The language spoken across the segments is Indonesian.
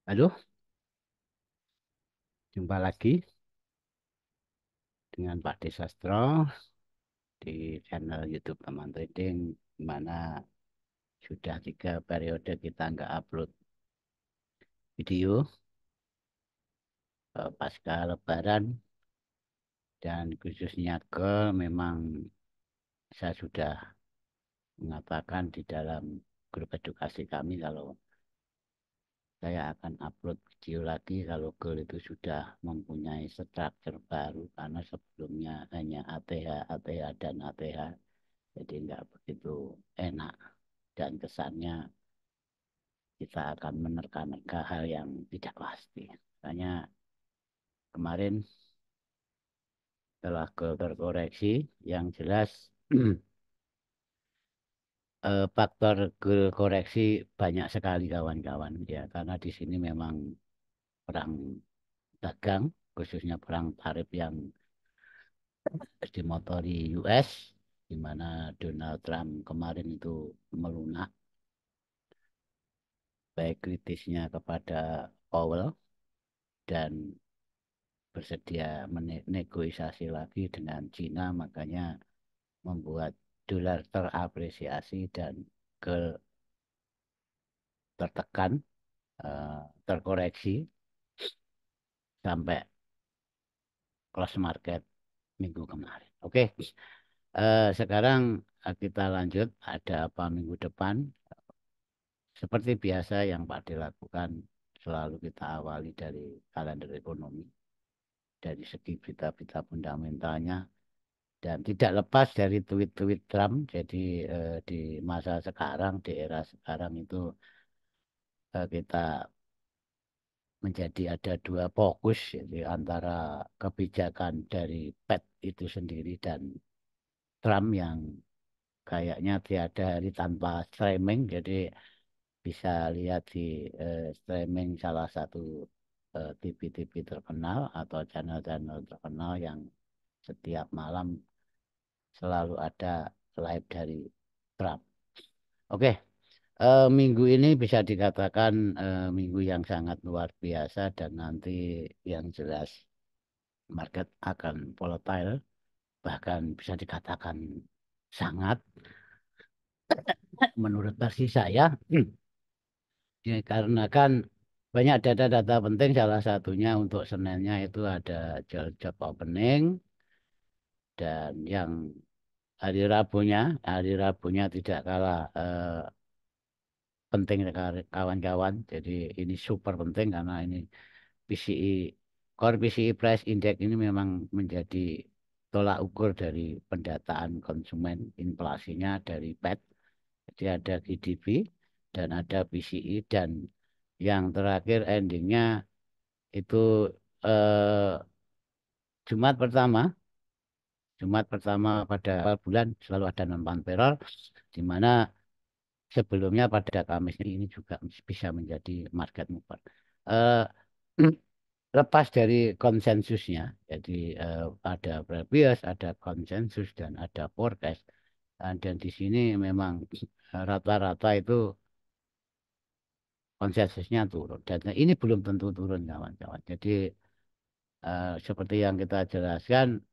Halo, jumpa lagi dengan Pak Desastro di channel YouTube Teman Trading, di mana sudah 3 periode kita nggak upload video pasca Lebaran dan khususnya memang saya sudah mengatakan di dalam grup edukasi kami kalau saya akan upload video lagi kalau Gold itu sudah mempunyai struktur baru karena sebelumnya hanya ATH, ATH dan ATH. Jadi nggak begitu enak dan kesannya kita akan menerka-nerka hal yang tidak pasti. Makanya kemarin telah terkoreksi yang jelas faktor koreksi banyak sekali kawan-kawan ya karena di sini memang perang dagang khususnya perang tarif yang dimotori US di mana Donald Trump kemarin itu melunak baik kritisnya kepada Powell dan bersedia menegosiasi lagi dengan Cina, makanya membuat dolar terapresiasi dan ke tertekan, terkoreksi sampai close market minggu kemarin. Oke, sekarang kita lanjut. Ada apa minggu depan? Seperti biasa yang Pak dilakukan, selalu kita awali dari kalender ekonomi, dari segi berita-berita fundamentalnya, dan tidak lepas dari tweet-tweet Trump. Jadi di masa sekarang, di era sekarang itu kita menjadi ada dua fokus, jadi antara kebijakan dari Fed itu sendiri dan Trump yang kayaknya tiada hari tanpa streaming. Jadi bisa lihat di streaming salah satu TV-TV terkenal atau channel-channel terkenal yang setiap malam selalu ada live dari Trump. Oke, minggu ini bisa dikatakan minggu yang sangat luar biasa dan nanti yang jelas market akan volatile, bahkan bisa dikatakan sangat menurut versi saya. Ya, karena kan banyak data-data penting, salah satunya untuk Seninnya itu ada job opening dan yang hari Rabunya tidak kalah penting kawan-kawan. Jadi ini super penting karena ini PCI Core PCI Price Index ini memang menjadi tolak ukur dari pendataan konsumen inflasinya dari Fed. Jadi ada GDP dan ada PCI dan yang terakhir endingnya itu eh, Jumat pertama Jumat pertama pada awal bulan selalu ada non farm payroll di mana sebelumnya pada Kamis ini juga bisa menjadi market mover. Eh, lepas dari konsensusnya, jadi ada previous, ada konsensus dan ada forecast. Dan di sini memang rata-rata itu konsensusnya turun. Dan ini belum tentu turun kawan-kawan. Jadi seperti yang kita jelaskan,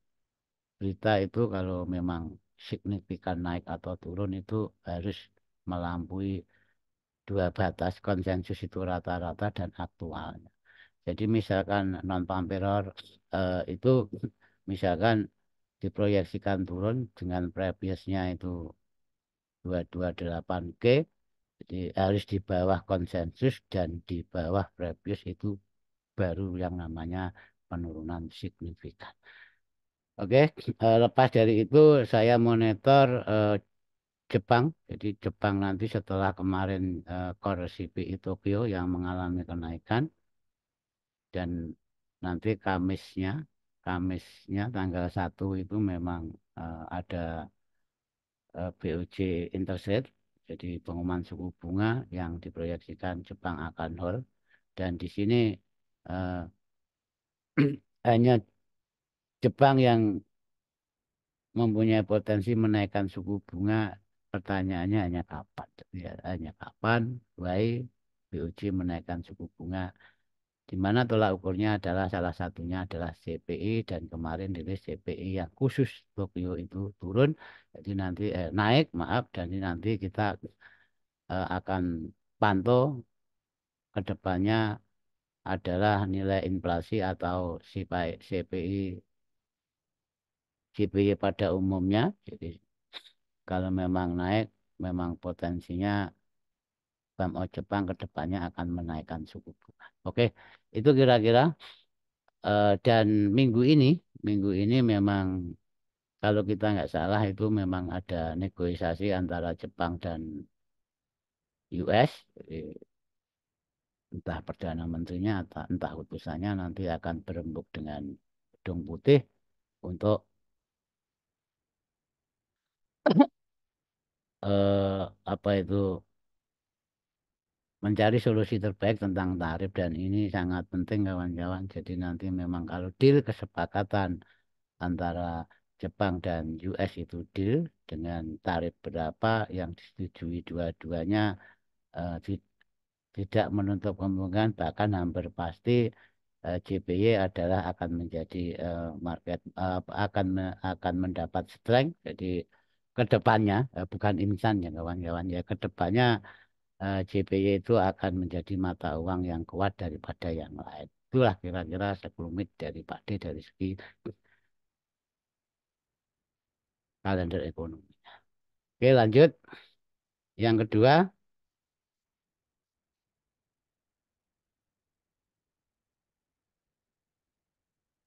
berita itu kalau memang signifikan naik atau turun itu harus melampaui dua batas konsensus itu rata-rata dan aktualnya. Jadi misalkan non payroll itu misalkan diproyeksikan turun dengan previousnya itu 228K, jadi harus di bawah konsensus dan di bawah previous itu baru yang namanya penurunan signifikan. Oke, lepas dari itu saya monitor Jepang. Jadi Jepang nanti setelah kemarin core CPI Tokyo yang mengalami kenaikan dan nanti Kamisnya tanggal 1 itu memang ada BOJ interest rate, jadi pengumuman suku bunga yang diproyeksikan Jepang akan hold dan di sini eh, hanya Jepang yang mempunyai potensi menaikkan suku bunga. Pertanyaannya hanya kapan, ya, hanya kapan, why, BOJ menaikkan suku bunga, di mana tolak ukurnya adalah salah satunya adalah CPI dan kemarin rilis CPI yang khusus Tokyo itu turun, jadi nanti naik, maaf, dan ini nanti kita akan pantau ke depannya adalah nilai inflasi atau CPI CPI pada umumnya. Jadi kalau memang naik, memang potensinya Bank of Jepang ke depannya akan menaikkan suku bunga. Oke, itu kira-kira. Dan minggu ini memang kalau kita nggak salah itu memang ada negosiasi antara Jepang dan US. Jadi, entah Perdana Menterinya atau entah utusannya nanti akan berembuk dengan Gedung Putih untuk apa itu mencari solusi terbaik tentang tarif dan ini sangat penting kawan-kawan. Jadi nanti memang kalau deal kesepakatan antara Jepang dan US itu deal dengan tarif berapa yang disetujui dua-duanya, eh, ti- tidak menutup kemungkinan bahkan hampir pasti JPY adalah akan menjadi market akan mendapat strength. Jadi ke depannya bukan insan ya kawan-kawan ya, ke depannya JPY itu akan menjadi mata uang yang kuat daripada yang lain. Itulah kira-kira sekelumit dari Pak D dari segi kalender ekonomi. Oke, lanjut. Yang kedua,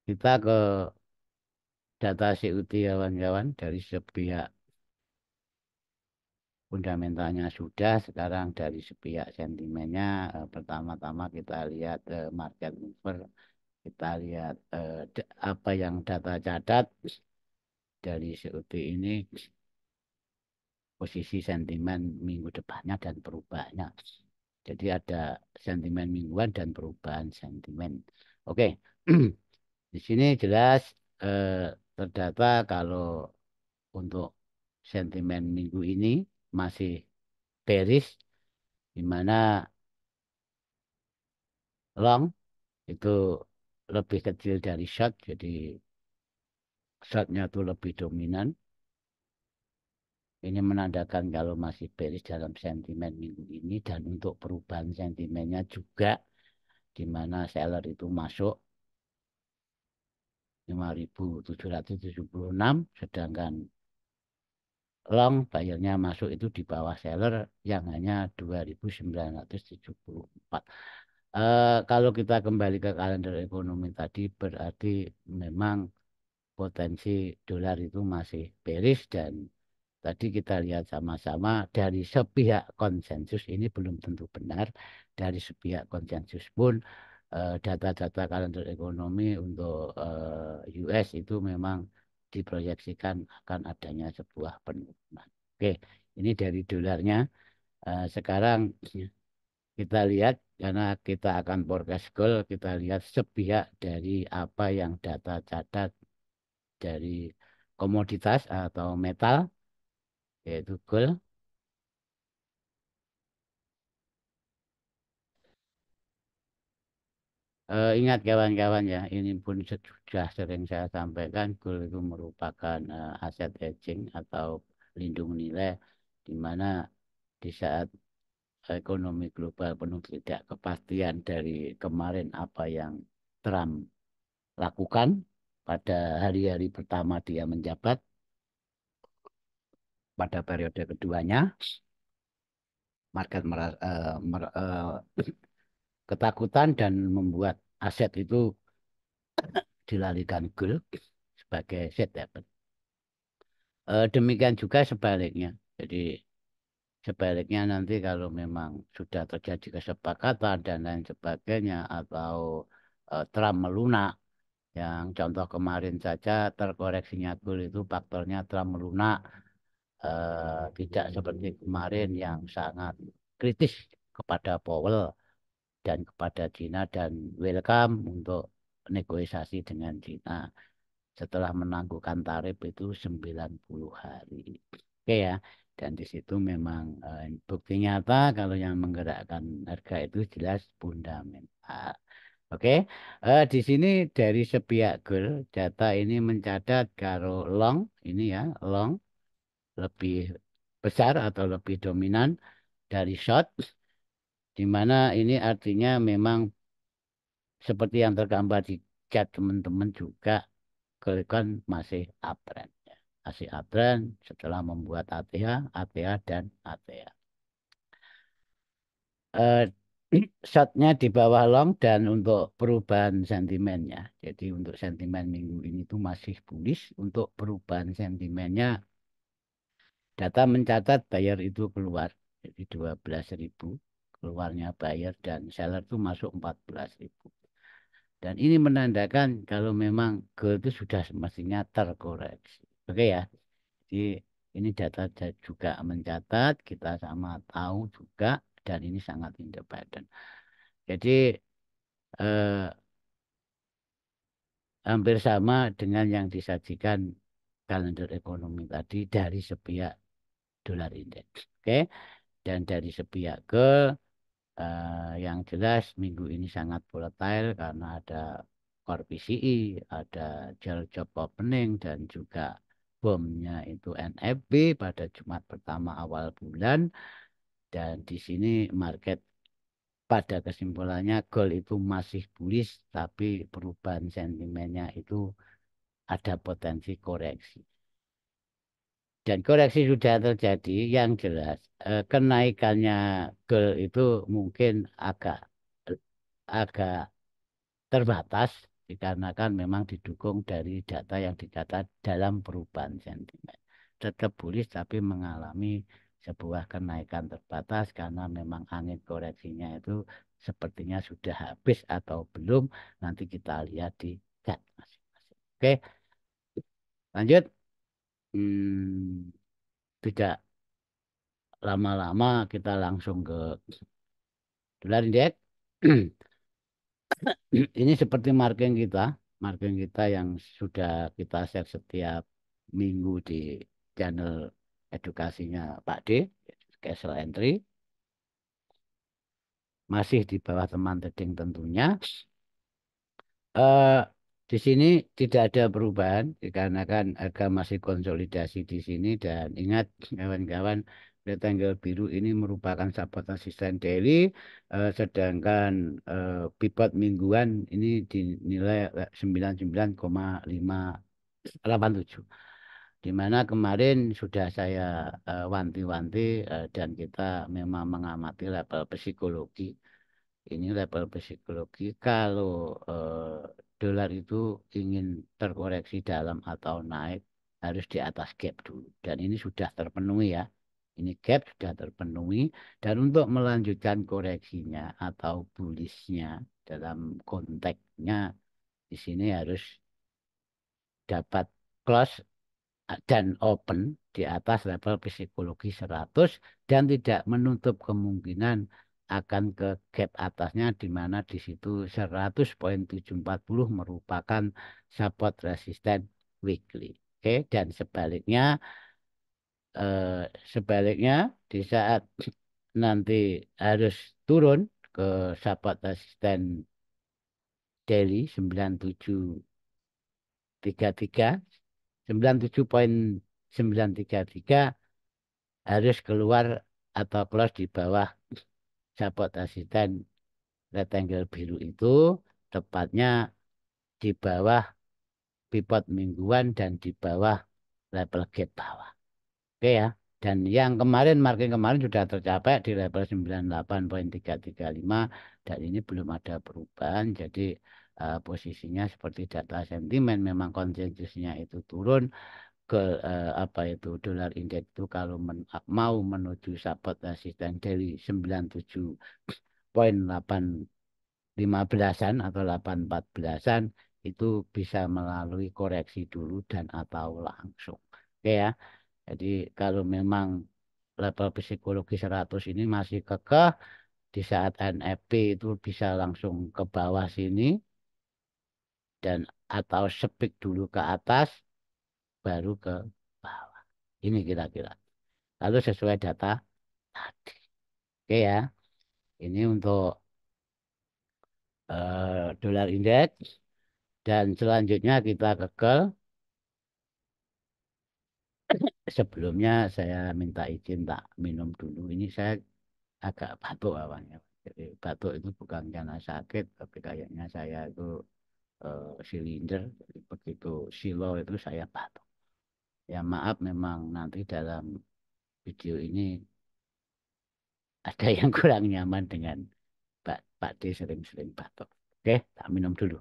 kita ke data CUT kawan-kawan dari sepihak fundamentalnya sudah, sekarang dari sepihak sentimennya. Pertama-tama kita lihat market mover, kita lihat apa yang data catat dari CUT ini, posisi sentimen minggu depannya dan perubahannya. Jadi ada sentimen mingguan dan perubahan sentimen. Oke, di sini jelas terdata kalau untuk sentimen minggu ini masih bearish, di mana long itu lebih kecil dari short, jadi shortnya itu lebih dominan. Ini menandakan kalau masih bearish dalam sentimen minggu ini dan untuk perubahan sentimennya juga, di mana seller itu masuk 5.776, sedangkan long bayarnya masuk itu di bawah seller yang hanya 2.974. Kalau kita kembali ke kalender ekonomi tadi berarti memang potensi dolar itu masih bearish dan tadi kita lihat sama-sama dari sepihak konsensus ini belum tentu benar. Dari sepihak konsensus pun data-data kalender ekonomi untuk US itu memang diproyeksikan akan adanya sebuah penurunan. Oke, ini dari dolarnya. Sekarang kita lihat karena kita akan forecast gold, kita lihat sepihak dari apa yang data catat dari komoditas atau metal yaitu gold. Ingat kawan-kawan ya, ini pun sudah sering saya sampaikan, gold itu merupakan aset hedging atau lindung nilai, di mana di saat ekonomi global penuh tidak kepastian dari kemarin apa yang Trump lakukan pada hari-hari pertama dia menjabat, pada periode keduanya, market ketakutan dan membuat aset itu dilarikan gold sebagai safe haven. Demikian juga sebaliknya. Jadi sebaliknya nanti kalau memang sudah terjadi kesepakatan dan lain sebagainya atau Trump melunak, yang contoh kemarin saja terkoreksinya gold itu faktornya Trump melunak, tidak seperti kemarin yang sangat kritis kepada Powell dan kepada Cina dan welcome untuk negosiasi dengan Cina setelah menangguhkan tarif itu 90 hari. Oke ya. Dan di situ memang bukti nyata kalau yang menggerakkan harga itu jelas fundamental. Oke, di sini dari sepihak goal data ini mencatat kalau long ini ya long lebih besar atau lebih dominan dari short, di mana ini artinya memang seperti yang tergambar di chat teman-teman juga goal kan masih uptrend. Ya. Masih uptrend setelah membuat ATH, ATH dan ATH. eh, shotnya di bawah long dan untuk perubahan sentimennya. Jadi untuk sentimen minggu ini tuh masih bullish. Untuk perubahan sentimennya, data mencatat buyer itu keluar. Jadi 12.000 keluarnya buyer dan seller itu masuk 14.000. Dan ini menandakan kalau memang gold itu sudah semestinya terkoreksi. Oke ya. Jadi ini data juga mencatat, kita sama tahu juga, dan ini sangat independen. Jadi eh, hampir sama dengan yang disajikan kalender ekonomi tadi dari sepihak dolar indeks. Oke, dan dari sepihak yang jelas minggu ini sangat volatile karena ada core PCI, ada gel job opening dan juga bomnya itu NFP pada Jumat pertama awal bulan dan di sini market pada kesimpulannya gold itu masih bullish tapi perubahan sentimennya itu ada potensi koreksi. Dan koreksi sudah terjadi yang jelas kenaikannya gold itu mungkin agak agak terbatas dikarenakan memang didukung dari data yang dicatat dalam perubahan sentimen. Tetap bullish tapi mengalami sebuah kenaikan terbatas karena memang angin koreksinya itu sepertinya sudah habis atau belum. Nanti kita lihat di chart masing-masing. Oke, lanjut. Hmm, tidak lama-lama kita langsung ke dolar indeks. Ini seperti marking kita yang sudah kita share setiap minggu di channel edukasinya Pak D, Castle Entry, masih di bawah teman trading tentunya. Eh, di sini tidak ada perubahan dikarenakan harga masih konsolidasi di sini dan ingat kawan-kawan rectangle biru ini merupakan support resisten daily sedangkan pivot mingguan ini dinilai 99,587 di mana kemarin sudah saya wanti-wanti dan kita memang mengamati level psikologi ini level psikologi kalau dolar itu ingin terkoreksi dalam atau naik harus di atas gap dulu dan ini sudah terpenuhi ya ini gap sudah terpenuhi dan untuk melanjutkan koreksinya atau bullishnya dalam konteksnya di sini harus dapat close dan open di atas level psikologi 100 dan tidak menutup kemungkinan akan ke gap atasnya di mana di situ 100,740 merupakan support resisten weekly. Oke, dan eh, sebaliknya di saat nanti harus turun ke support resisten daily 9733 97,933 harus keluar atau close di bawah support resisten rectangle biru itu tepatnya di bawah pivot mingguan dan di bawah level gap bawah. Oke ya. Dan yang kemarin marking kemarin sudah tercapai di level 98,335 dan ini belum ada perubahan. Jadi posisinya seperti data sentimen memang konsensusnya itu turun ke apa itu dolar indeks itu kalau mau menuju support resisten dari 97,815-an atau 814-an itu bisa melalui koreksi dulu dan atau langsung. Oke ya. Jadi kalau memang level psikologi 100 ini masih kekeh di saat NFP itu bisa langsung ke bawah sini dan atau sepik dulu ke atas baru ke bawah. Ini kira-kira. lalu sesuai data tadi. Oke ya, ini untuk dolar indeks. Dan selanjutnya kita ke sebelumnya saya minta izin tak minum dulu. Ini saya agak batuk awalnya. Jadi batuk itu bukan karena sakit, tapi kayaknya saya itu silinder. Jadi begitu silo itu saya batuk. Ya maaf memang nanti dalam video ini ada yang kurang nyaman dengan Pak D sering-sering batuk. Oke, tak minum dulu.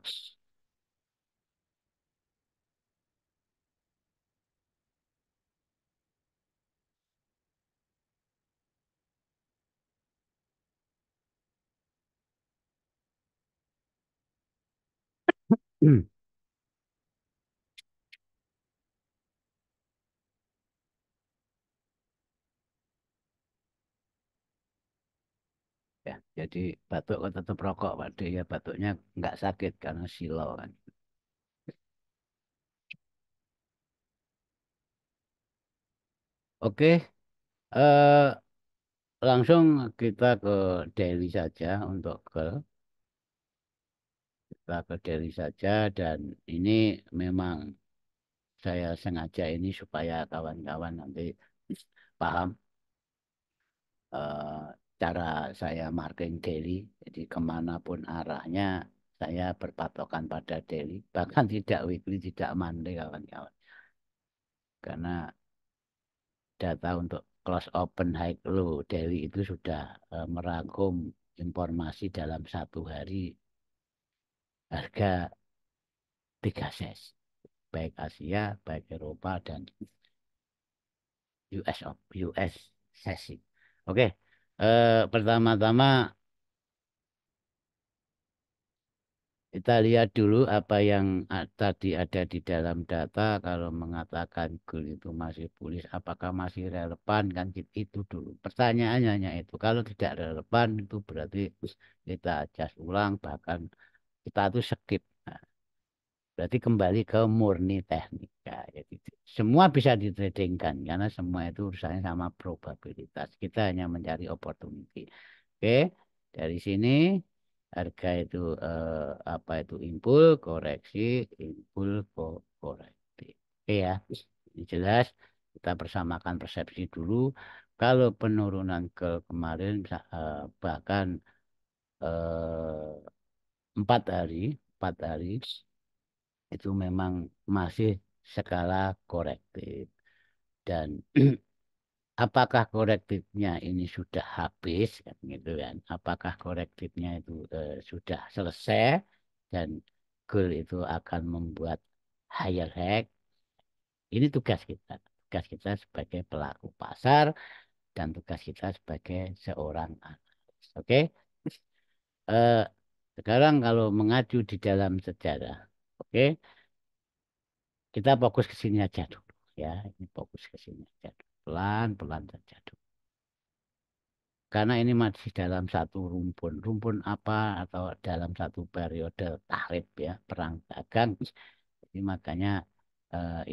Ya, jadi batuk kok tetap rokok Pak D ya batuknya nggak sakit karena silau kan. Oke, eh, langsung kita ke Delhi saja untuk kita ke Delhi saja dan ini memang saya sengaja ini supaya kawan-kawan nanti paham eh, cara saya marking Delhi. Jadi kemanapun arahnya saya berpatokan pada Delhi. Bahkan tidak weekly, tidak monthly kawan-kawan. Karena data untuk close open high low Delhi itu sudah merangkum informasi dalam satu hari harga tiga sesi, baik Asia, baik Eropa, dan US sesi. Oke, pertama-tama kita lihat dulu apa yang tadi ada di dalam data. Kalau mengatakan gold itu masih bullish, apakah masih relevan kan itu dulu. Pertanyaannya hanya itu. Kalau tidak relevan itu berarti kita adjust ulang, bahkan kita tuh skip. Nah, berarti kembali ke murni teknik. Ya, jadi semua bisa ditradingkan karena semua itu urusannya sama probabilitas. Kita hanya mencari opportunity. Oke, dari sini harga itu apa itu impul, koreksi, impul, koreksi. Oke ya, ini jelas. Kita persamakan persepsi dulu. Kalau penurunan ke kemarin bahkan eh, 4 hari, 4 hari itu memang masih skala korektif dan apakah korektifnya ini sudah habis kan gitu kan apakah korektifnya itu sudah selesai dan goal itu akan membuat higher high ini tugas kita sebagai pelaku pasar dan tugas kita sebagai seorang analis oke. Eh, Sekarang kalau mengacu di dalam sejarah oke. Kita fokus ke sini aja dulu ya. Ini fokus ke sini aja dulu. Pelan-pelan saja dulu. Karena ini masih dalam satu rumpun. Rumpun apa atau dalam satu periode tahrib ya, perang dagang. Jadi makanya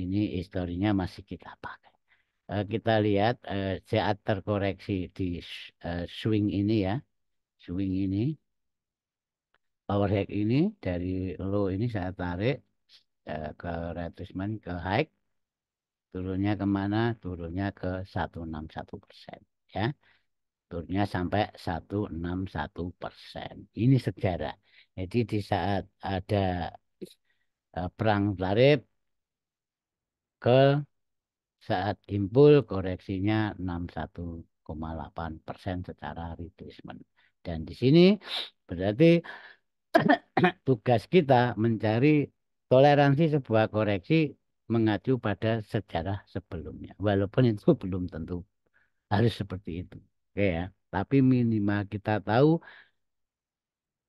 ini historinya masih kita pakai. Kita lihat saat terkoreksi di swing ini ya. Swing ini, power hack ini dari low ini saya tarik ke retracement ke high. Turunnya kemana? Turunnya ke 161%. Ya, turunnya sampai 161%. Ini sejarah. Jadi di saat ada perang tarif ke saat impul koreksinya 61,8% secara retracement. Dan di sini berarti tugas kita mencari toleransi sebuah koreksi mengacu pada sejarah sebelumnya. Walaupun itu belum tentu harus seperti itu. Oke ya. Tapi minimal kita tahu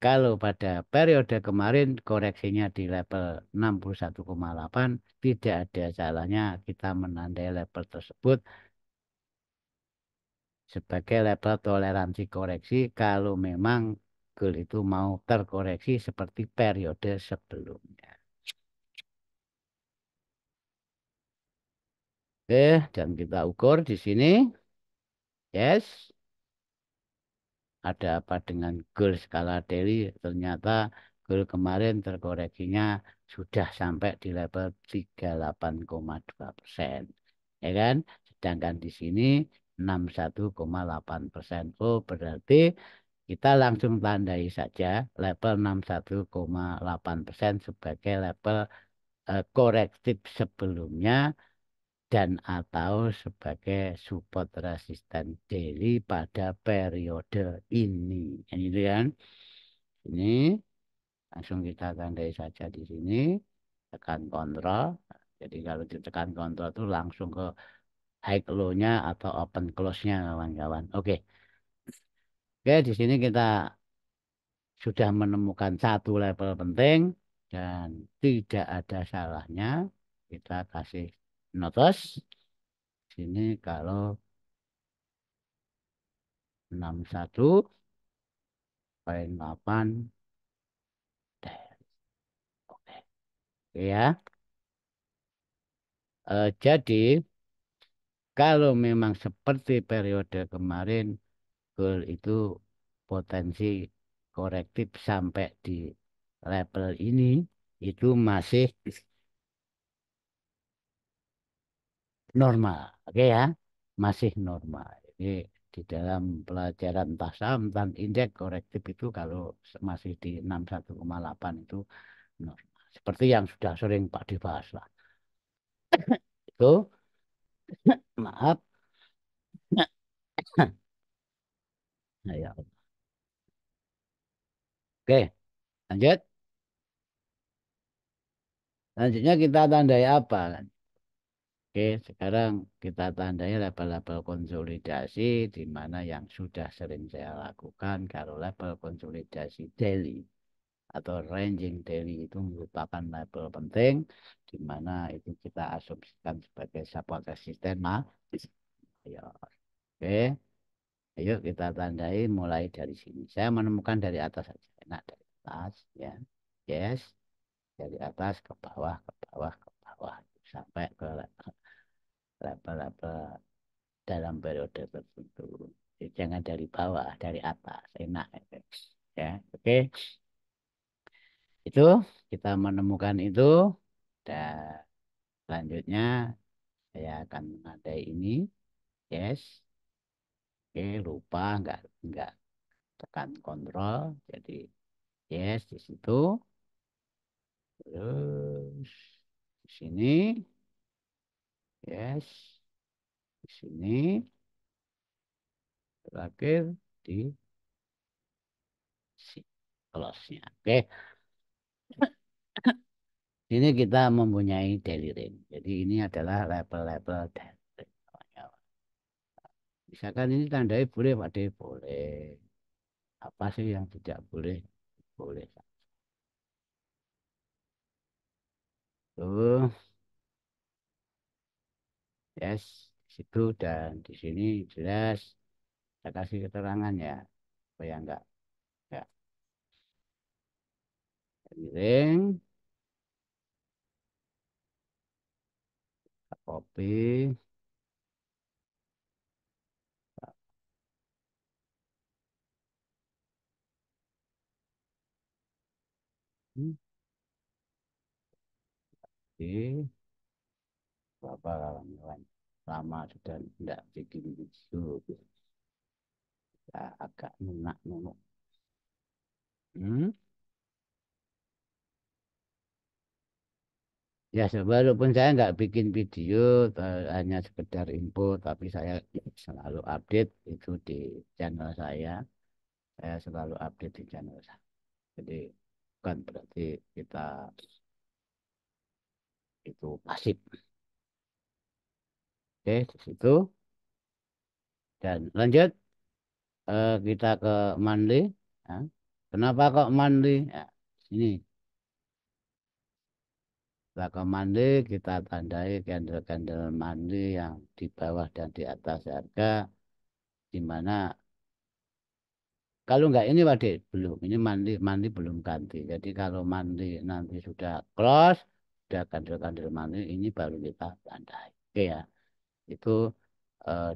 kalau pada periode kemarin koreksinya di level 61,8 tidak ada salahnya kita menandai level tersebut sebagai level toleransi koreksi kalau memang gold itu mau terkoreksi seperti periode sebelumnya. Oke, dan kita ukur di sini. Yes. Ada apa dengan goal skala daily? Ternyata goal kemarin terkoreksinya sudah sampai di level 38,2%. Ya kan? Sedangkan di sini 61,8%. Oh, berarti kita langsung tandai saja level 61,8% sebagai level korektif sebelumnya dan atau sebagai support resisten daily pada periode ini. Ini kan, ini langsung kita tandai saja di sini, tekan kontrol. Jadi kalau ditekan kontrol itu langsung ke high low-nya atau open close-nya kawan-kawan. Oke. Oke, di sini kita sudah menemukan satu level penting dan tidak ada salahnya kita kasih notice sini kalau 61,8. Oke. Ya. Jadi kalau memang seperti periode kemarin goal itu potensi korektif sampai di level ini itu masih normal. Oke ya, masih normal. Jadi di dalam pelajaran entah saham dan indeks korektif itu kalau masih di 61,8 itu normal. Seperti yang sudah sering Pak dibahas lah. Itu maaf. Nah, ya. Oke, lanjut. Selanjutnya kita tandai apa kan? Oke, sekarang kita tandai level-level konsolidasi di mana yang sudah sering saya lakukan kalau level konsolidasi daily atau ranging daily itu merupakan level penting di mana itu kita asumsikan sebagai support resisten ya. Oke, ayo kita tandai mulai dari sini. Saya menemukan dari atas saja. Enak dari atas ya. Yes, dari atas ke bawah, ke bawah, ke bawah sampai ke level-level dalam periode tertentu. Jadi jangan dari bawah, dari atas. Enak. Ya, oke. Itu kita menemukan itu dan selanjutnya saya akan menandai ini. Yes. Oke, lupa enggak tekan kontrol. Jadi yes di situ. Terus di sini. Yes. Di sini. Terakhir di sini. Close-nya. Oke. Ini kita mempunyai daily range. Jadi ini adalah level-level daily range. Misalkan ini tandai boleh, Pak D, boleh. Apa sih yang tidak boleh? Boleh. Tuh, yes, di situ dan di sini jelas. Saya kasih keterangan ya, supaya enggak miring, copy, oke, berapa kawan-kawan. Lama sudah tidak bikin video, ya, agak nunak-nunuk. Hmm? Ya, walaupun saya nggak bikin video, hanya sekedar info, tapi saya selalu update itu di channel saya. Saya selalu update di channel saya. Jadi bukan berarti kita itu pasif. Oke, di situ. Dan lanjut kita ke monthly. Ya. Kenapa kok monthly? Ya, sini. Kita ke monthly, kita tandai candle-candle monthly yang di bawah dan di atas harga, di mana kalau enggak ini Wade, belum. Ini mandi mandi belum ganti. Jadi kalau mandi nanti sudah close, sudah kandil-kandil mandi, ini baru kita tandai. Oke ya. Itu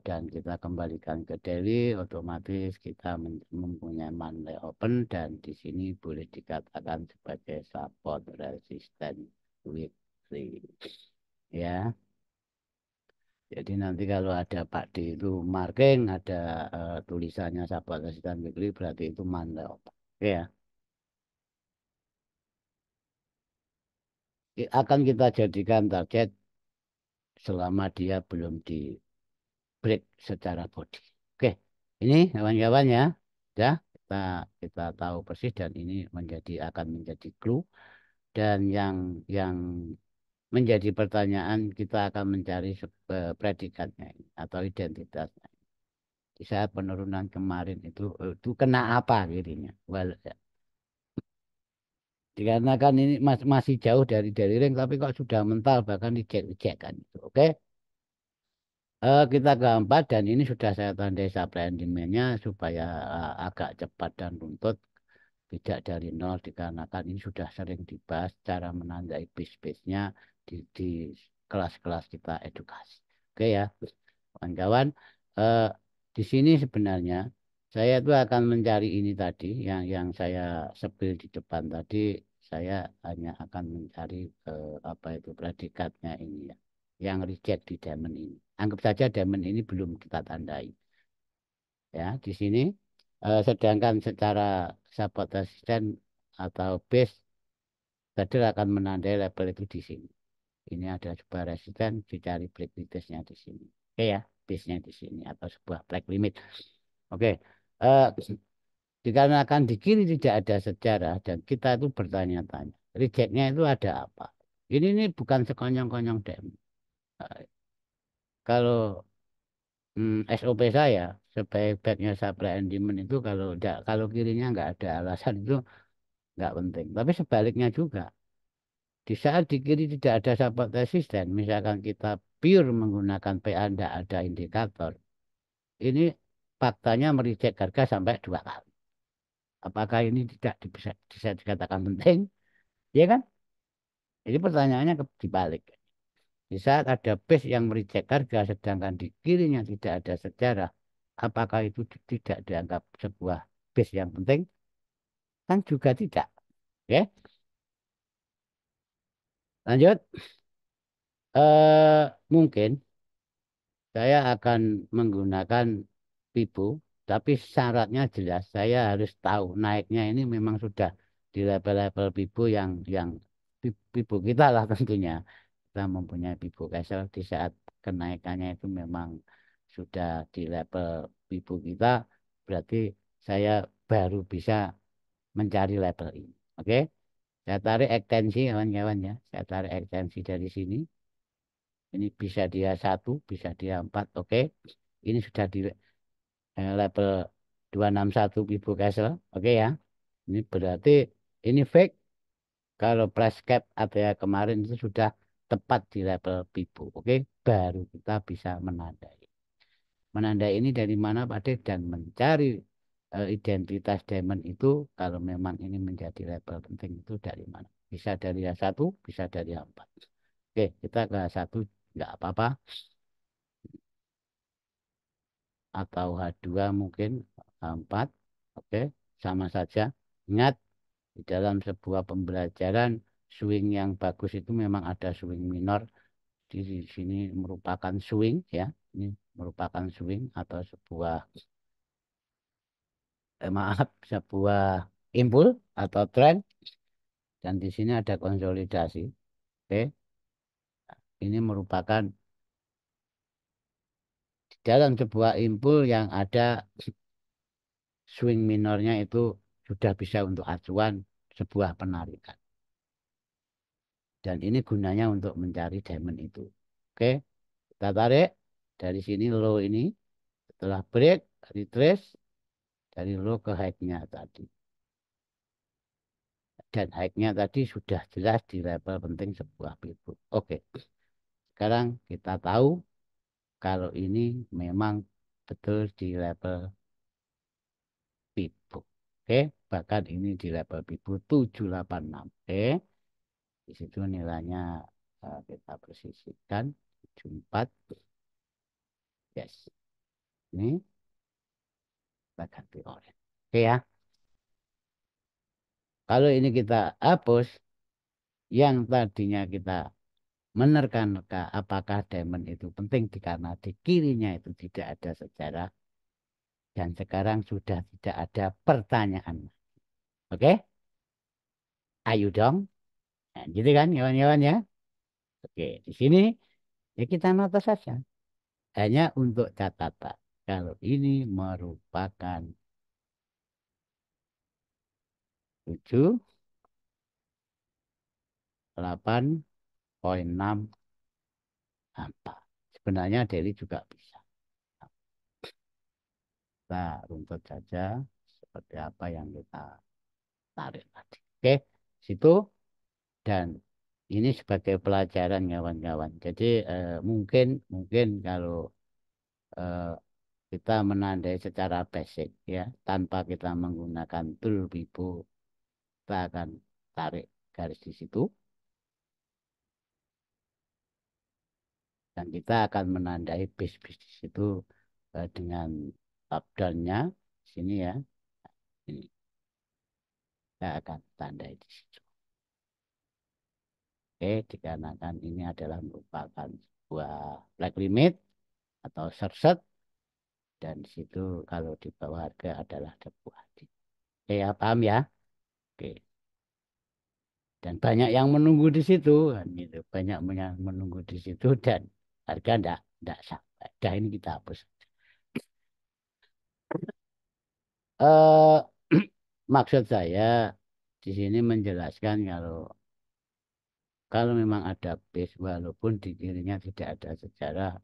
dan kita kembalikan ke daily, otomatis kita mempunyai monthly open dan di sini boleh dikatakan sebagai support resistance weekly. Ya, jadi nanti kalau ada Pak D itu marking, ada tulisannya support resistance weekly, berarti itu monthly open. Oke ya, akan kita jadikan target selama dia belum di break secara body. Oke, ini kawan-kawan ya, ya kita kita tahu persis dan ini akan menjadi clue dan yang menjadi pertanyaan kita akan mencari predikatnya ini, atau identitasnya. Di saat penurunan kemarin itu kena apa dirinya? Well, ya. Dikarenakan ini masih jauh dari ring tapi kok sudah mental bahkan dicek kan itu. Oke. Kita keempat dan ini sudah saya tandai supply and demand-nya supaya agak cepat dan runtut tidak dari nol dikarenakan ini sudah sering dibahas cara menandai base-base-nya di kelas-kelas kita edukasi. Oke ya, kawan-kawan. eh, di sini sebenarnya saya itu akan mencari ini tadi yang saya sepil di depan tadi. Saya hanya akan mencari apa itu predikatnya ini ya, yang reject di diamond ini. Anggap saja diamond ini belum kita tandai ya di sini. Sedangkan secara support resisten atau base trader akan menandai level itu di sini. Ini ada sebuah resisten dicari break limitnya di sini. Oke ya, base-nya di sini atau sebuah break limit. Oke. eh, Dikarenakan di kiri tidak ada sejarah dan kita itu bertanya-tanya, rejectnya itu ada apa? Ini bukan sekonyong-konyong dem. Eh, Kalau SOP saya sebaik-baiknya supply and demand itu kalau kirinya nggak ada alasan itu nggak penting. Tapi sebaliknya juga, di saat di kiri tidak ada support resisten, misalkan kita pure menggunakan PA tidak ada indikator, ini faktanya mereject harga sampai 2 kali. Apakah ini tidak bisa dikatakan penting? Ya kan? Jadi pertanyaannya dibalik. Di saat ada base yang mereject harga, sedangkan di kirinya tidak ada sejarah, apakah itu tidak dianggap sebuah base yang penting? Kan juga tidak. Oke, lanjut. Mungkin saya akan menggunakan Pipo, tapi syaratnya jelas. Saya harus tahu naiknya ini memang sudah di level-level Pipo yang Pipo kita lah tentunya. Kita mempunyai Pipo Castle di saat kenaikannya itu memang sudah di level Pipo kita, berarti saya baru bisa mencari level ini. Oke, saya tarik ekstensi kawan-kawan ya. Saya tarik ekstensi dari sini. Ini bisa dia 1, bisa dia 4. Oke. Ini sudah di level 261 Pipo Castle. Oke ya. Ini berarti ini fake. Kalau price cap area kemarin itu sudah tepat di level Pipo. Oke. Baru kita bisa menandai. Menandai ini dari mana Pak De? Dan mencari identitas diamond itu kalau memang ini menjadi level penting itu dari mana? Bisa dari H1, bisa dari H4. Oke, kita ke H1 nggak apa-apa. Atau H2 mungkin H4. Oke, sama saja. Ingat, di dalam sebuah pembelajaran swing yang bagus itu memang ada swing minor. Di sini merupakan swing ya. Ini merupakan swing atau maaf, sebuah impul atau tren dan di sini ada konsolidasi. Oke, ini merupakan di dalam sebuah impul yang ada swing minornya itu sudah bisa untuk acuan sebuah penarikan. Dan ini gunanya untuk mencari diamond itu. Oke, kita tarik dari sini low ini. Setelah break, retrace dari low ke high-nya tadi. Dan high-nya tadi sudah jelas di level penting sebuah pivot. Oke, sekarang kita tahu kalau ini memang betul di level pivot. Oke, bahkan ini di level pivot 786. Oke, di situ nilainya kita persiskan 74. Yes. Ini kita ganti orange. Oke ya. Kalau ini kita hapus, yang tadinya kita menerka-nerka apakah diamond itu penting karena di kirinya itu tidak ada sejarah dan sekarang sudah tidak ada pertanyaan. Oke? Ayo dong. Nah, gitu kan kawan-kawan ya. Oke, di sini ya kita nota saja. Hanya untuk catatan. Kalau ini merupakan 78,64. Sebenarnya Delhi juga bisa. Kita runtut saja seperti apa yang kita tarik tadi. Oke, situ dan ini sebagai pelajaran kawan-kawan. Jadi mungkin mungkin kalau eh, kita menandai secara basic ya tanpa kita menggunakan tool Bibo, kita akan tarik garis di situ dan kita akan menandai base-base di situ dengan up down-nya sini ya. Ini kita akan tandai di situ. Oke, dikarenakan ini adalah merupakan sebuah black limit atau short dan di situ kalau di bawah harga adalah sebuah. Oke ya, paham ya? Oke. Dan banyak yang menunggu di situ kan gitu. Banyak yang menunggu di situ dan harga enggak sampai. Dah ini kita hapus. Eh maksud saya di sini menjelaskan kalau memang ada base walaupun di kirinya tidak ada sejarah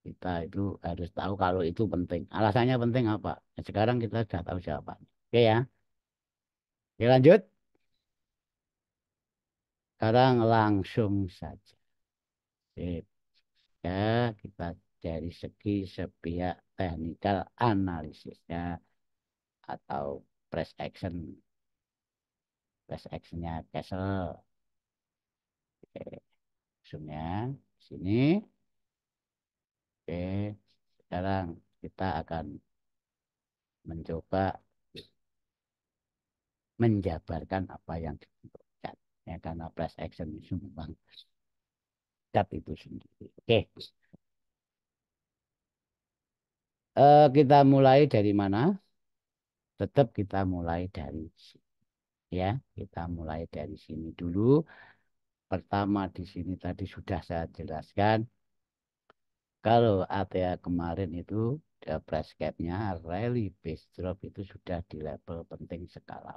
kita itu harus tahu kalau itu penting. Alasannya penting apa? Nah, sekarang kita sudah tahu jawabannya. Oke ya. Oke, lanjut. Sekarang langsung saja. Sip. Ya, kita dari segi sepihak technical analisisnya atau price actionnya Castle. Oke, langsungnya sini. Oke, sekarang kita akan mencoba menjabarkan apa yang dibutuhkan. Ya, karena price action itu memang cat itu sendiri. Oke, kita mulai dari mana? Tetap kita mulai dari sini. Ya, kita mulai dari sini dulu. Pertama di sini tadi sudah saya jelaskan. Kalau ATA kemarin itu price cap-nya rally base drop itu sudah di level penting skala.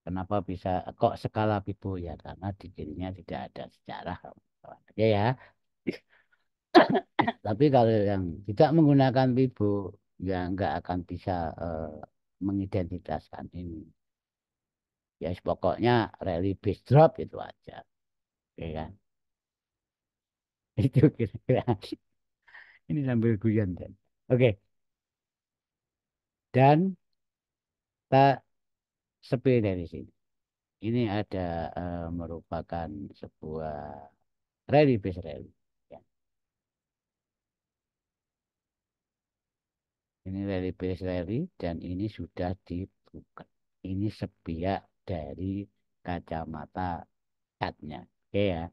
Kenapa bisa kok skala Pipo ya? Karena di kirinya tidak ada sejarah, kawan-kawan. Oke ya. Tapi kalau yang tidak menggunakan Pipo ya nggak akan bisa mengidentitaskan ini. Ya pokoknya rally base drop itu aja. Oke kan? Itu kira-kira. Ini sambil guyon dan. Oke. Dan kita sepi dari sini. Ini ada merupakan sebuah rally base rally. Ya. Ini rally base rally dan ini sudah dibuka. Ini sebiak dari kacamata catnya. Oke ya.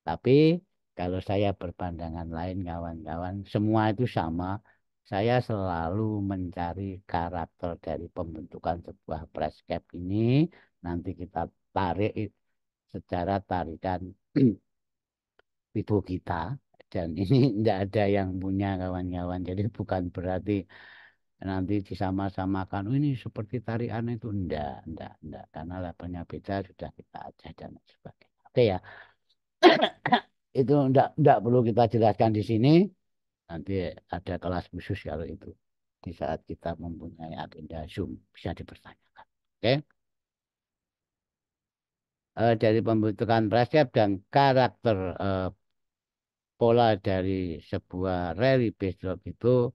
Tapi kalau saya berpandangan lain kawan-kawan, semua itu sama. Saya selalu mencari karakter dari pembentukan sebuah price cap ini. Nanti kita tarik secara tarikan Vivo kita. Dan ini tidak ada yang punya kawan-kawan. Jadi bukan berarti nanti disama-samakan. "Oh, ini seperti tarian itu. Enggak. Karena levelnya beda sudah kita aja dan sebagainya. Oke ya. Itu enggak perlu kita jelaskan di sini. Nanti ada kelas khusus kalau itu. Di saat kita mempunyai agenda Zoom bisa dipertanyakan. Oke. Dari pembentukan prinsip dan karakter pola dari sebuah rally base drop itu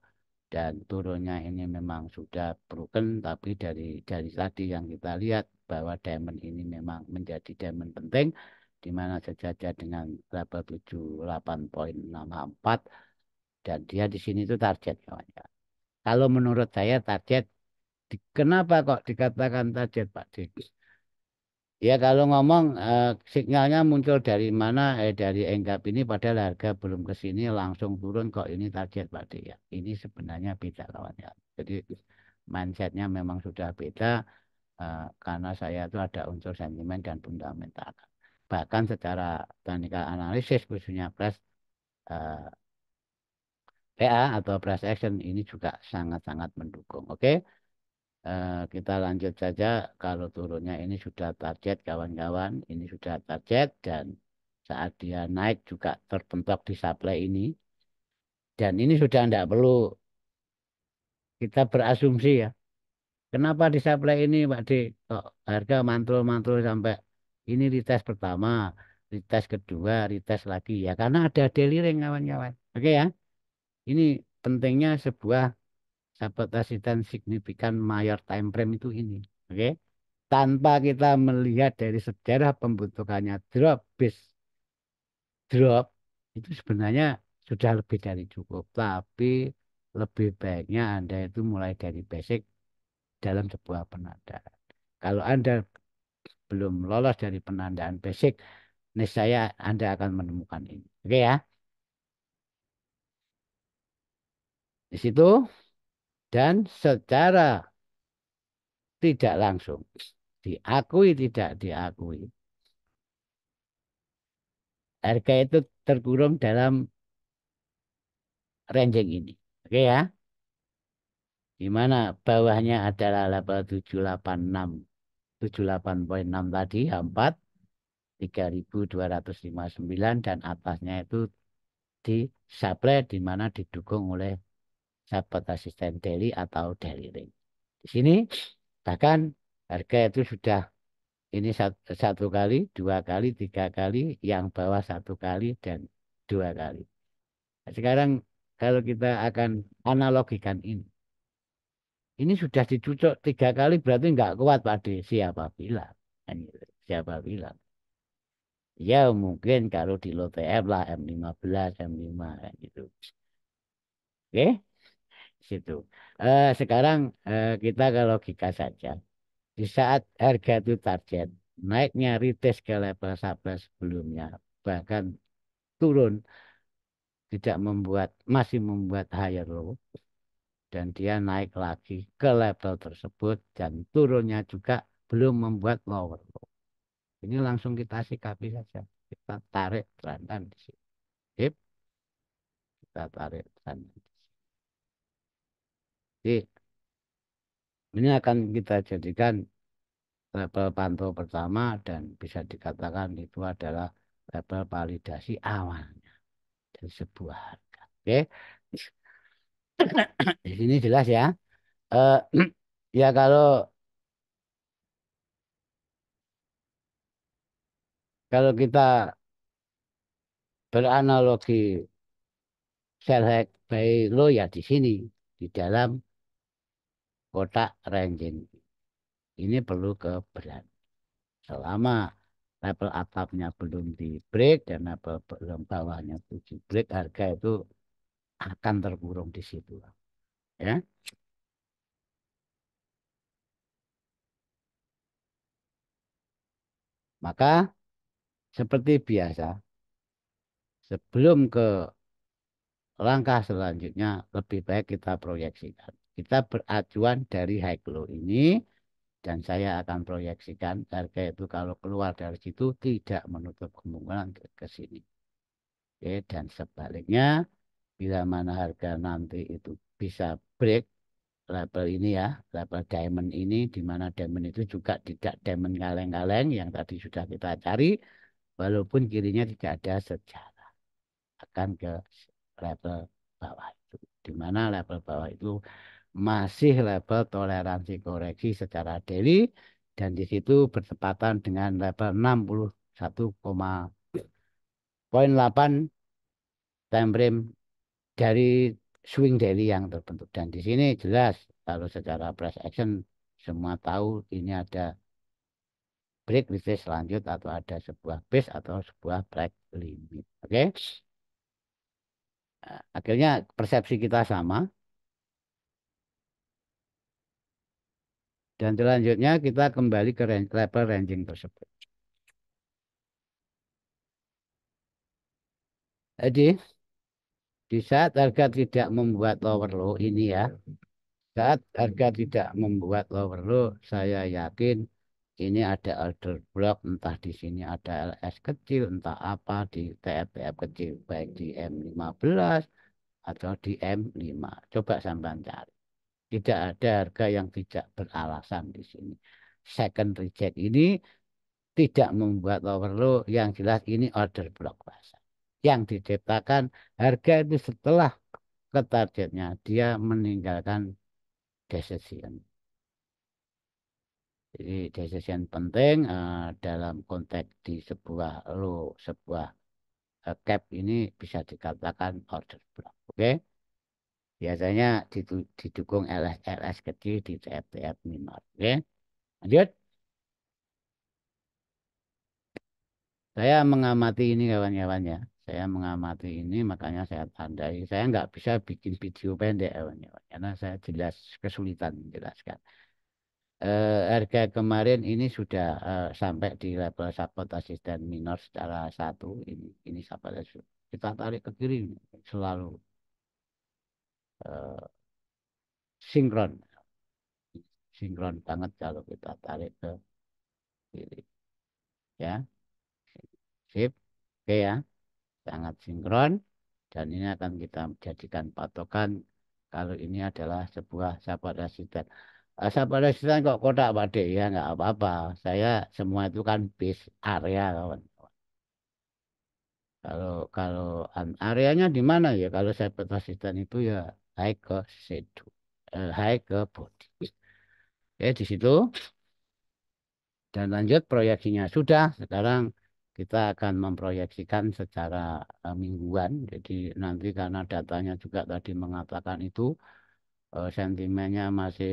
dan turunnya ini memang sudah broken tapi dari tadi yang kita lihat bahwa diamond ini memang menjadi diamond penting di mana sejajar dengan level 78,64 dan dia di sini itu target kawan-kawan. Kalau menurut saya target, kenapa kok dikatakan target Pak Dik? Ya kalau ngomong sinyalnya muncul dari mana? Dari Enggap ini padahal harga belum ke sini langsung turun kok ini target Pak Dik ya. Ini sebenarnya beda kawan ya. Jadi mindsetnya memang sudah beda karena saya itu ada unsur sentimen dan fundamental. Bahkan secara teknikal analisis khususnya price eh, PA atau price action ini juga sangat-sangat mendukung. Oke. Kita lanjut saja. Kalau turunnya ini sudah target kawan-kawan, ini sudah target dan saat dia naik juga terpentok di supply ini. Dan ini sudah tidak perlu kita berasumsi ya. Kenapa di supply ini Pak D? Kok harga mantul-mantul sampai ini retest pertama, retest kedua, retest lagi ya karena ada daily ring kawan-kawan. Oke ya. Ini pentingnya sebuah sabotase dan signifikan mayor time frame itu ini. Oke. Tanpa kita melihat dari sejarah pembentukannya drop base drop itu sebenarnya sudah lebih dari cukup tapi lebih baiknya Anda itu mulai dari basic dalam sebuah penandaan kalau Anda belum lolos dari penandaan basic niscaya Anda akan menemukan ini oke ya di situ dan secara tidak langsung diakui tidak diakui harga itu terkurung dalam ranking ini oke ya di mana bawahnya adalah level 786 78,6 tadi H4 3.259 dan atasnya itu di supply di mana didukung oleh support asisten daily atau daily ring. Di sini bahkan harga itu sudah ini satu kali, dua kali, tiga kali, yang bawah satu kali dan dua kali. Nah, sekarang kalau kita akan analogikan ini sudah dicucuk tiga kali berarti nggak kuat Pak D. Siapa bilang? Kan gitu. Siapa bilang? Ya mungkin kalau di LOTF lah M15, M5 kan gitu. Oke, situ. Sekarang kita ke logika saja. Di saat harga itu target, naiknya retest ke level 11 sebelumnya, bahkan turun tidak membuat masih membuat higher low dan dia naik lagi ke level tersebut dan turunnya juga belum membuat lower low. Ini langsung kita sikapi saja. Kita tarik terandan di sini. Sip, kita tarik terandan. Jadi ini akan kita jadikan level pantau pertama dan bisa dikatakan itu adalah level validasi awalnya dari sebuah harga. Oke, di sini jelas ya. Eh, ya kalau kita beranalogi sell high buy low ya di sini di dalam kotak ranging ini perlu keberanian. Selama level atapnya belum di break dan level belum bawahnya itu di break harga itu akan terkurung di situ ya maka seperti biasa sebelum ke langkah selanjutnya lebih baik kita proyeksikan kita beracuan dari high low ini dan saya akan proyeksikan harga itu kalau keluar dari situ tidak menutup kemungkinan ke sini. Oke, dan sebaliknya bila mana harga nanti itu bisa break level ini ya, level diamond ini, di mana diamond itu juga tidak diamond kaleng-kaleng yang tadi sudah kita cari, walaupun kirinya tidak ada sejarah, akan ke level bawah itu. Di mana level bawah itu masih level toleransi koreksi secara daily, dan di situ bertepatan dengan level 61,8 time frame dari swing daily yang terbentuk. Dan di sini jelas kalau secara price action semua tahu ini ada break resist lanjut atau ada sebuah base atau sebuah break limit. Oke. Akhirnya persepsi kita sama dan selanjutnya kita kembali ke level ranging tersebut. Jadi di saat harga tidak membuat lower low ini ya, saat harga tidak membuat lower low, saya yakin ini ada order block, entah di sini ada LS kecil, entah apa di TF-TF kecil, baik di M15 atau di M5. Coba sampai cari. Tidak ada harga yang tidak beralasan di sini. Second reject ini tidak membuat overload, yang jelas ini order block pasar. Yang diciptakan harga itu setelah ke targetnya, dia meninggalkan decision. Jadi decision penting dalam konteks di sebuah low, sebuah cap ini bisa dikatakan order block. Oke, biasanya didukung LS kecil di TF-TF minor. Oke, lanjut. Saya mengamati ini kawan-kawan ya. Saya mengamati ini makanya saya tandai. Saya nggak bisa bikin video pendek kawan-kawan. Karena saya jelas kesulitan menjelaskan. Harga kemarin ini sudah sampai di level support asisten minor secara satu. Ini support kita tarik ke kiri selalu eh, sinkron. Sinkron banget kalau kita tarik ke kiri. Ya, sip. Oke ya. Sangat sinkron dan ini akan kita jadikan patokan kalau ini adalah sebuah sahabat resisten. Sahabat resisten kok kotak Pak Dek ya nggak apa-apa. Saya semua itu kan base area kawan. Kalau kalau areanya di mana ya? Kalau sahabat resisten itu ya high ke shadow, high ke body. Ya di situ dan lanjut proyeksinya sudah. Sekarang kita akan memproyeksikan secara mingguan. Jadi nanti karena datanya juga tadi mengatakan itu sentimennya masih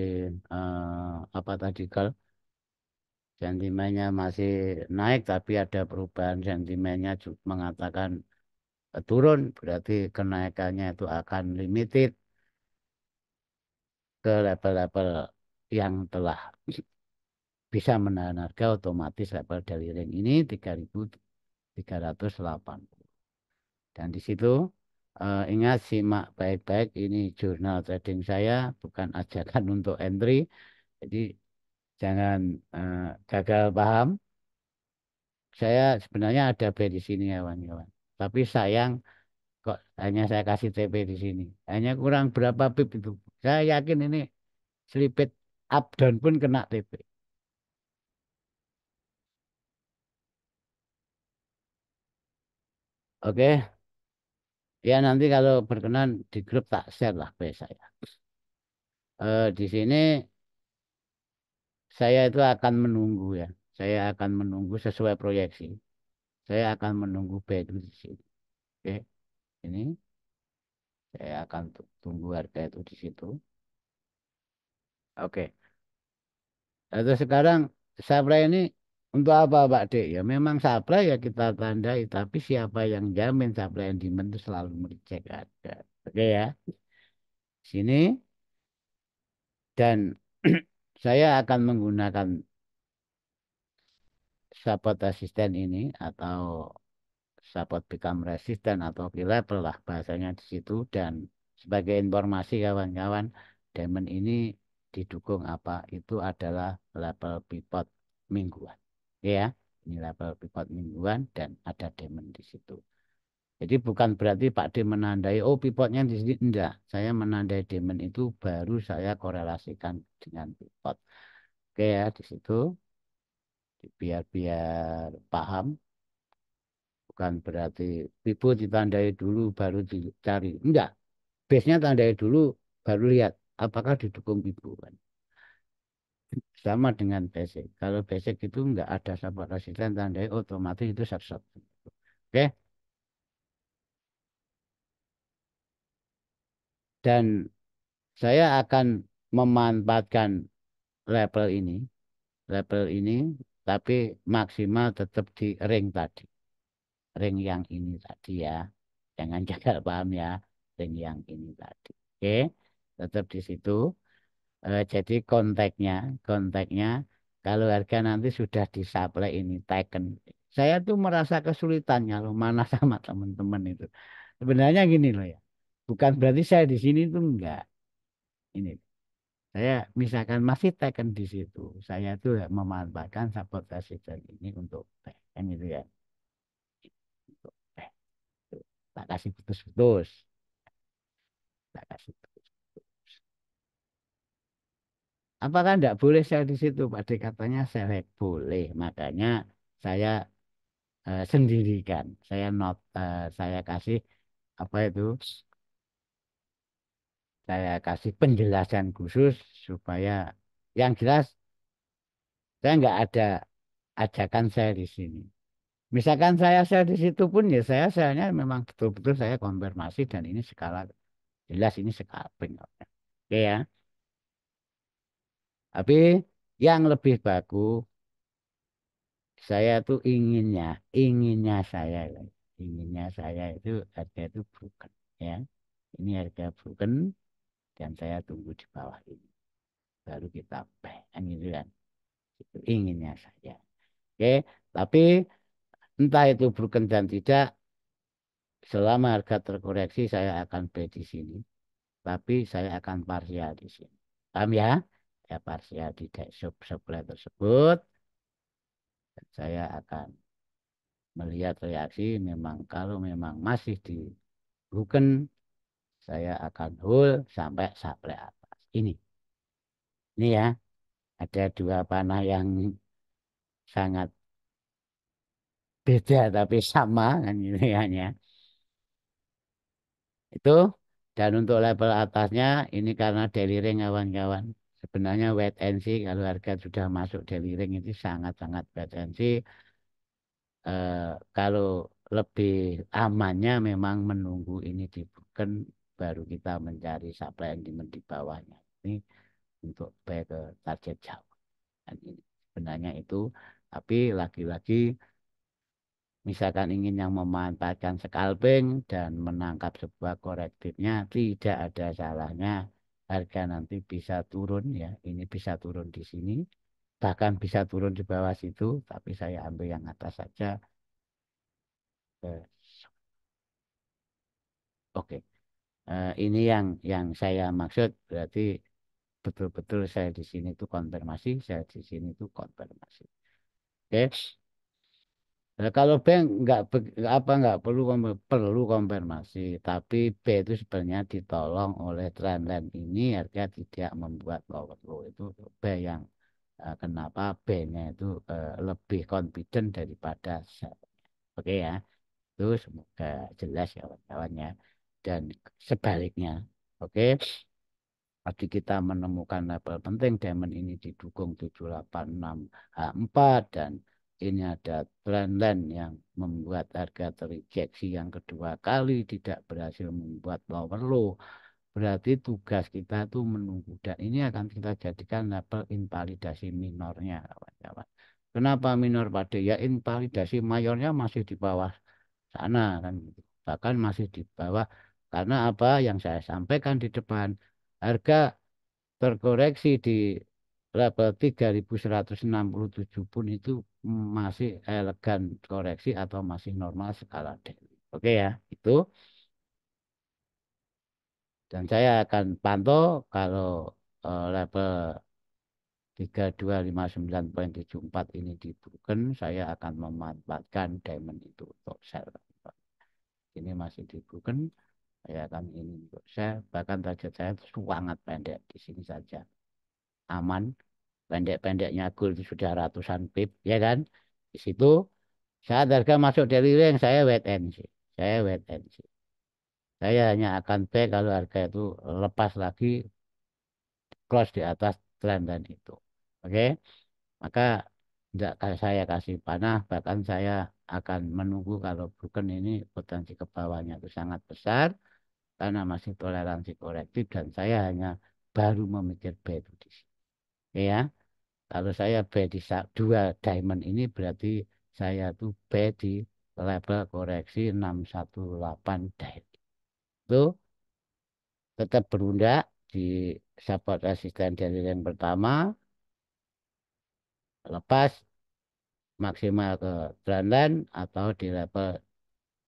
apa tadi Kal? Sentimennya masih naik tapi ada perubahan sentimennya juga mengatakan turun berarti kenaikannya itu akan limited ke level-level yang telah bisa menahan harga otomatis level dari ring ini 3.380. Dan di situ ingat simak baik-baik ini jurnal trading saya bukan ajakan untuk entry. Jadi jangan gagal paham. Saya sebenarnya ada B di sini kawan-kawan. Tapi sayang kok hanya saya kasih TP di sini. Hanya kurang berapa pip itu. Saya yakin ini selipit up down pun kena TP. Oke, ya nanti kalau berkenan di grup tak share lah B saya. Di sini saya itu akan menunggu ya. Saya akan menunggu sesuai proyeksi. Saya akan menunggu B itu di sini. Oke, ini saya akan tunggu harga itu di situ. Oke. Atau sekarang supply ini untuk apa Pak D? Ya memang supply ya kita tandai, tapi siapa yang jamin supply and demand itu selalu mengecek harga. Oke ya, sini dan saya akan menggunakan support resisten ini atau support become resistant atau key level lah bahasanya di situ dan sebagai informasi kawan-kawan diamond ini didukung apa itu adalah level pivot mingguan. Oke ya, ini level pivot mingguan dan ada diamond di situ. Jadi bukan berarti Pak D menandai oh pivotnya di sini enggak. Saya menandai diamond itu baru saya korelasikan dengan pivot. Oke ya, di situ biar biar paham. Bukan berarti pipo ditandai dulu baru dicari. Enggak. Base-nya tandai dulu baru lihat apakah didukung pipo kan. Sama dengan basic. Kalau basic itu enggak ada support resisten tandai otomatis itu short. Oke. Dan saya akan memanfaatkan level ini, level ini tapi maksimal tetap di ring tadi. Ring yang ini tadi ya. Jangan jaga paham ya. yang ini tadi. Oke, tetap di situ. Jadi kontaknya kalau harga nanti sudah disuplai ini taken. Saya tuh merasa kesulitannya loh mana sama teman-teman itu. Sebenarnya gini loh ya. Bukan berarti saya di sini tuh enggak. Ini saya misalkan masih taken di situ. Saya tuh ya memanfaatkan sabotase ini untuk taken itu ya. Untuk itu. Tak kasih putus-putus. Tak kasih putus. Apakah enggak boleh sel di situ? Pak D katanya selek boleh. Makanya saya sendirikan. Saya kasih apa itu? Saya kasih penjelasan khusus supaya yang jelas saya nggak ada ajakan saya di sini. Misalkan saya di situ pun ya saya memang betul-betul saya konfirmasi dan ini skala jelas ini scalping. Oke ya. Tapi yang lebih bagus saya tuh inginnya saya, ya. Inginnya saya itu harga itu broken ya. Ini harga broken dan saya tunggu di bawah ini. Baru kita kan gitu kan. Itu inginnya saya. Oke, tapi entah itu broken dan tidak, selama harga terkoreksi saya akan beli di sini. Tapi saya akan parsial di sini. Paham ya? Ya parsial di supply tersebut. Dan saya akan melihat reaksi memang kalau memang masih di broken saya akan hold sampai supply atas. Ini ya, ada dua panah yang sangat beda tapi sama kan ini hanya itu. Dan untuk level atasnya ini karena daily ring kawan-kawan. Sebenarnya wait and see kalau harga sudah masuk daily ring itu sangat-sangat wait and see. Eh, Kalau lebih amannya memang menunggu ini dibuka baru kita mencari supply yang di bawahnya. Ini untuk back ke target jauh. Dan ini sebenarnya itu, tapi lagi-lagi misalkan ingin yang memanfaatkan scalping dan menangkap sebuah korektifnya, tidak ada salahnya harga nanti bisa turun ya. Ini bisa turun di sini, bahkan bisa turun di bawah situ, tapi saya ambil yang atas saja. Eh, Oke. Ini yang saya maksud berarti betul-betul saya di sini itu konfirmasi, saya di sini itu konfirmasi. Oke. Kalau bank nggak perlu perlu konfirmasi, tapi B itu sebenarnya ditolong oleh trendline ini harga tidak membuat lower low itu B yang kenapa B-nya itu lebih confident daripada sell. Oke ya, itu semoga jelas ya kawan-kawannya dan sebaliknya. Oke. Tadi kita menemukan level penting diamond ini didukung 7864 dan ini ada trendline yang membuat harga terrejeksi yang kedua kali tidak berhasil membuat lower low. Berarti tugas kita tuh menunggu dan ini akan kita jadikan level invalidasi minornya kawan-kawan. Kenapa minor pada ya invalidasi mayornya masih di bawah sana kan gitu. Bahkan masih di bawah karena apa yang saya sampaikan di depan harga terkoreksi di level 3167 pun itu masih elegan koreksi atau masih normal skala daily. Oke ya, itu dan saya akan pantau kalau level 3259,74 ini dibuka, saya akan memanfaatkan diamond itu untuk sell. Ini masih dibuka, saya akan ini untuk sell. Bahkan target saya sangat pendek di sini saja. Aman, pendek-pendeknya goal itu sudah ratusan pip ya kan di situ saat harga masuk dari ring saya wait and see, saya wait and see, saya hanya akan pay kalau harga itu lepas lagi close di atas trend dan itu oke. Maka tidak saya kasih panah bahkan saya akan menunggu kalau bukan ini potensi ke bawahnya itu sangat besar karena masih toleransi korektif dan saya hanya baru memikir buy itu di sini. Oke ya. Kalau saya bed di dua diamond ini berarti saya tuh bed di level koreksi 618 daily. Itu tetap berundak di support resisten dari yang pertama, lepas maksimal ke drum line atau di level